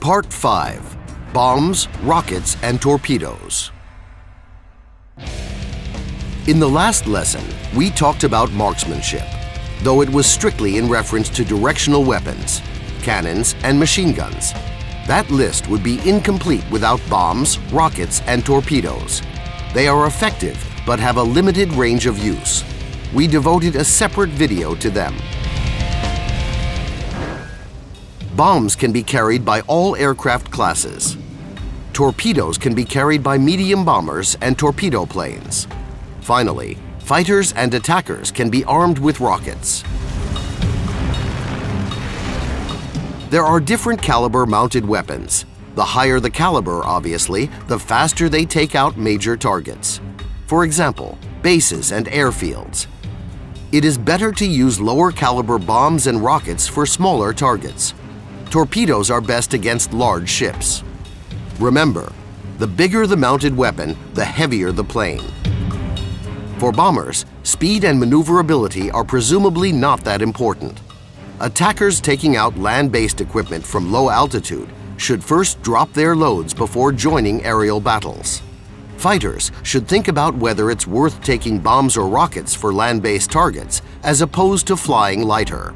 Part 5. Bombs, Rockets, and Torpedoes. In the last lesson, we talked about marksmanship, though it was strictly in reference to directional weapons, cannons, and machine guns. That list would be incomplete without bombs, rockets, and torpedoes. They are effective, but have a limited range of use. We devoted a separate video to them. Bombs can be carried by all aircraft classes. Torpedoes can be carried by medium bombers and torpedo planes. Finally, fighters and attackers can be armed with rockets. There are different caliber mounted weapons. The higher the caliber, obviously, the faster they take out major targets. For example, bases and airfields. It is better to use lower caliber bombs and rockets for smaller targets. Torpedoes are best against large ships. Remember, the bigger the mounted weapon, the heavier the plane. For bombers, speed and maneuverability are presumably not that important. Attackers taking out land-based equipment from low altitude should first drop their loads before joining aerial battles. Fighters should think about whether it's worth taking bombs or rockets for land-based targets as opposed to flying lighter.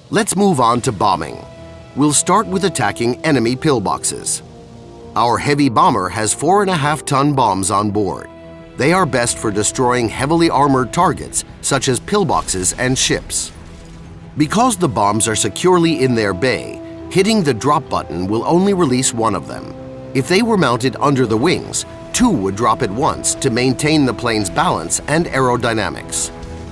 Let's move on to bombing. We'll start with attacking enemy pillboxes. Our heavy bomber has 4.5-ton bombs on board. They are best for destroying heavily armored targets such as pillboxes and ships. Because the bombs are securely in their bay, hitting the drop button will only release one of them. If they were mounted under the wings, 2 would drop at once to maintain the plane's balance and aerodynamics.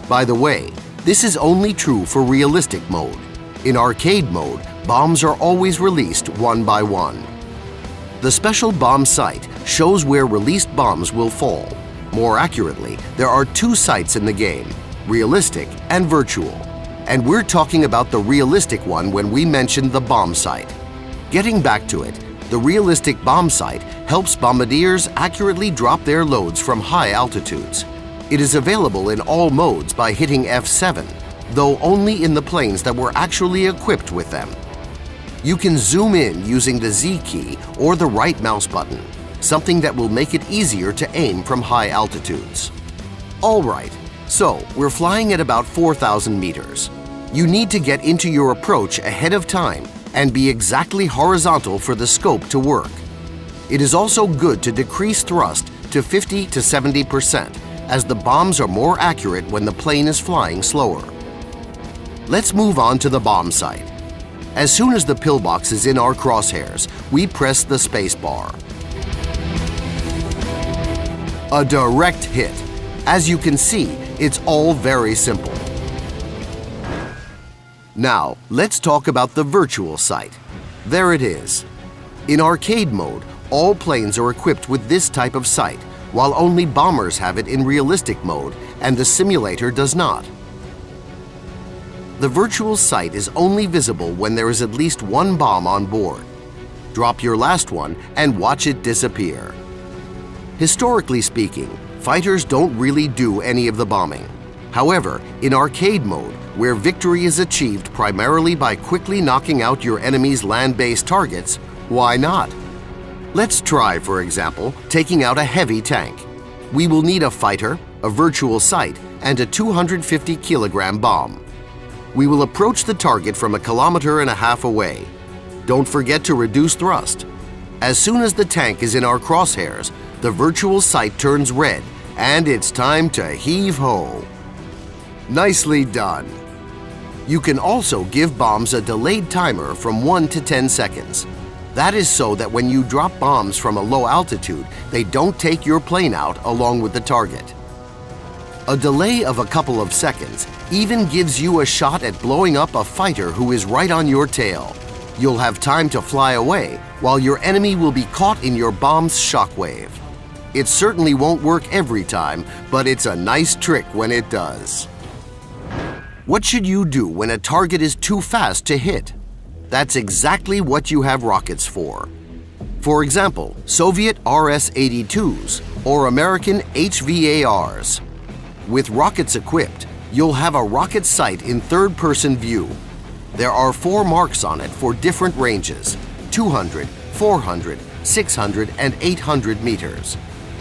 By the way, this is only true for realistic mode. In arcade mode, bombs are always released one by one. The special bomb sight shows where released bombs will fall. More accurately, there are 2 sights in the game, realistic and virtual. And we're talking about the realistic one when we mention the bomb sight. Getting back to it, the realistic bomb sight helps bombardiers accurately drop their loads from high altitudes. It is available in all modes by hitting F7, though only in the planes that were actually equipped with them. You can zoom in using the Z key or the right mouse button, something that will make it easier to aim from high altitudes. All right, so we're flying at about 4,000 meters. You need to get into your approach ahead of time and be exactly horizontal for the scope to work. It is also good to decrease thrust to 50 to 70%, as the bombs are more accurate when the plane is flying slower. Let's move on to the bomb sight. As soon as the pillbox is in our crosshairs, we press the space bar. A direct hit. As you can see, it's all very simple. Now, let's talk about the virtual sight. There it is. In arcade mode, all planes are equipped with this type of sight, while only bombers have it in realistic mode and the simulator does not. The virtual sight is only visible when there is at least one bomb on board. Drop your last one and watch it disappear. Historically speaking, fighters don't really do any of the bombing. However, in arcade mode, where victory is achieved primarily by quickly knocking out your enemy's land-based targets, why not? Let's try, for example, taking out a heavy tank. We will need a fighter, a virtual sight, and a 250-kilogram bomb. We will approach the target from 1.5 kilometers away. Don't forget to reduce thrust. As soon as the tank is in our crosshairs, the virtual sight turns red, and it's time to heave-ho. Nicely done. You can also give bombs a delayed timer from 1 to 10 seconds. That is so that when you drop bombs from a low altitude, they don't take your plane out along with the target. A delay of a couple of seconds even gives you a shot at blowing up a fighter who is right on your tail. You'll have time to fly away while your enemy will be caught in your bomb's shockwave. It certainly won't work every time, but it's a nice trick when it does. What should you do when a target is too fast to hit? That's exactly what you have rockets for. For example, Soviet RS-82s or American HVARs. With rockets equipped, you'll have a rocket sight in third-person view. There are 4 marks on it for different ranges: 200, 400, 600, and 800 meters.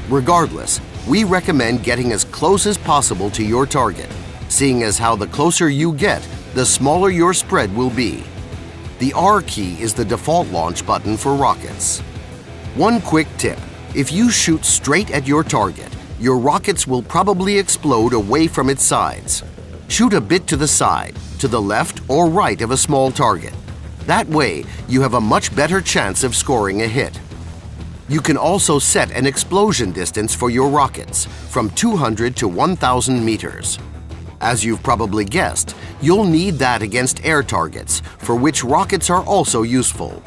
Regardless, we recommend getting as close as possible to your target, seeing as how the closer you get, the smaller your spread will be. The R key is the default launch button for rockets. One quick tip: if you shoot straight at your target, your rockets will probably explode away from its sides. Shoot a bit to the side, to the left or right of a small target. That way, you have a much better chance of scoring a hit. You can also set an explosion distance for your rockets, from 200 to 1,000 meters. As you've probably guessed, you'll need that against air targets, for which rockets are also useful.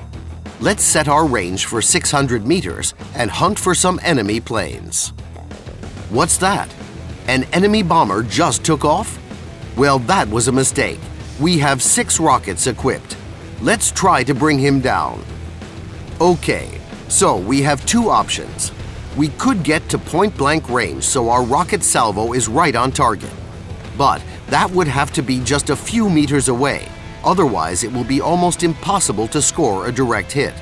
Let's set our range for 600 meters and hunt for some enemy planes. What's that? An enemy bomber just took off? Well, that was a mistake. We have 6 rockets equipped. Let's try to bring him down. Okay, so we have 2 options. We could get to point-blank range so our rocket salvo is right on target. But that would have to be just a few meters away. Otherwise, it will be almost impossible to score a direct hit.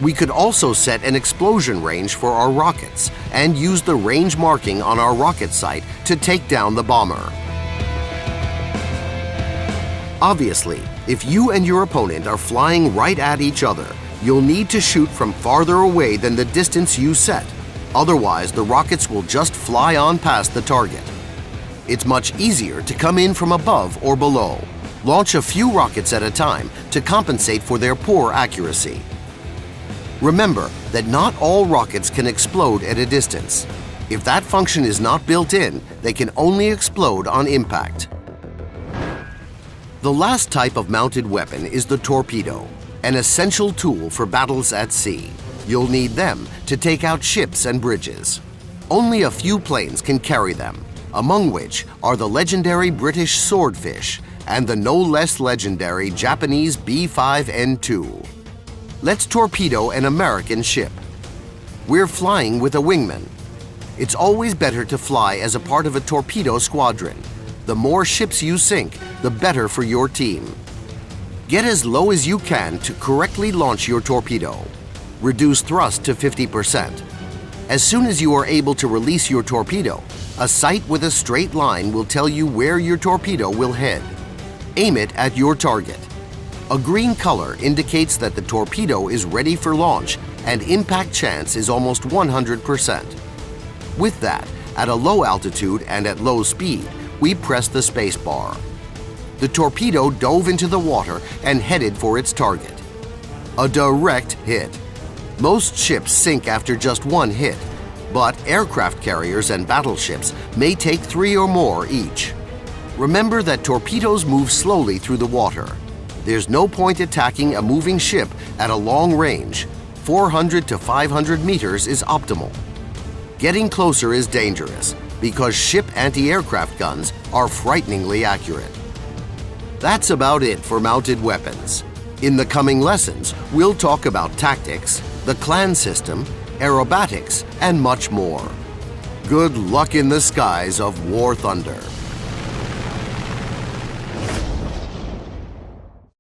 We could also set an explosion range for our rockets and use the range marking on our rocket sight to take down the bomber. Obviously, if you and your opponent are flying right at each other, you'll need to shoot from farther away than the distance you set. Otherwise, the rockets will just fly on past the target. It's much easier to come in from above or below. Launch a few rockets at a time to compensate for their poor accuracy. Remember that not all rockets can explode at a distance. If that function is not built in, they can only explode on impact. The last type of mounted weapon is the torpedo, an essential tool for battles at sea. You'll need them to take out ships and bridges. Only a few planes can carry them, among which are the legendary British Swordfish and the no less legendary Japanese B-5N2. Let's torpedo an American ship. We're flying with a wingman. It's always better to fly as a part of a torpedo squadron. The more ships you sink, the better for your team. Get as low as you can to correctly launch your torpedo. Reduce thrust to 50%. As soon as you are able to release your torpedo, a sight with a straight line will tell you where your torpedo will head. Aim it at your target. A green color indicates that the torpedo is ready for launch and impact chance is almost 100%. With that, at a low altitude and at low speed, we press the space bar. The torpedo dove into the water and headed for its target. A direct hit. Most ships sink after just one hit, but aircraft carriers and battleships may take 3 or more each. Remember that torpedoes move slowly through the water. There's no point attacking a moving ship at a long range. 400 to 500 meters is optimal. Getting closer is dangerous because ship anti-aircraft guns are frighteningly accurate. That's about it for mounted weapons. In the coming lessons, we'll talk about tactics, the clan system, aerobatics, and much more. Good luck in the skies of Warthunder.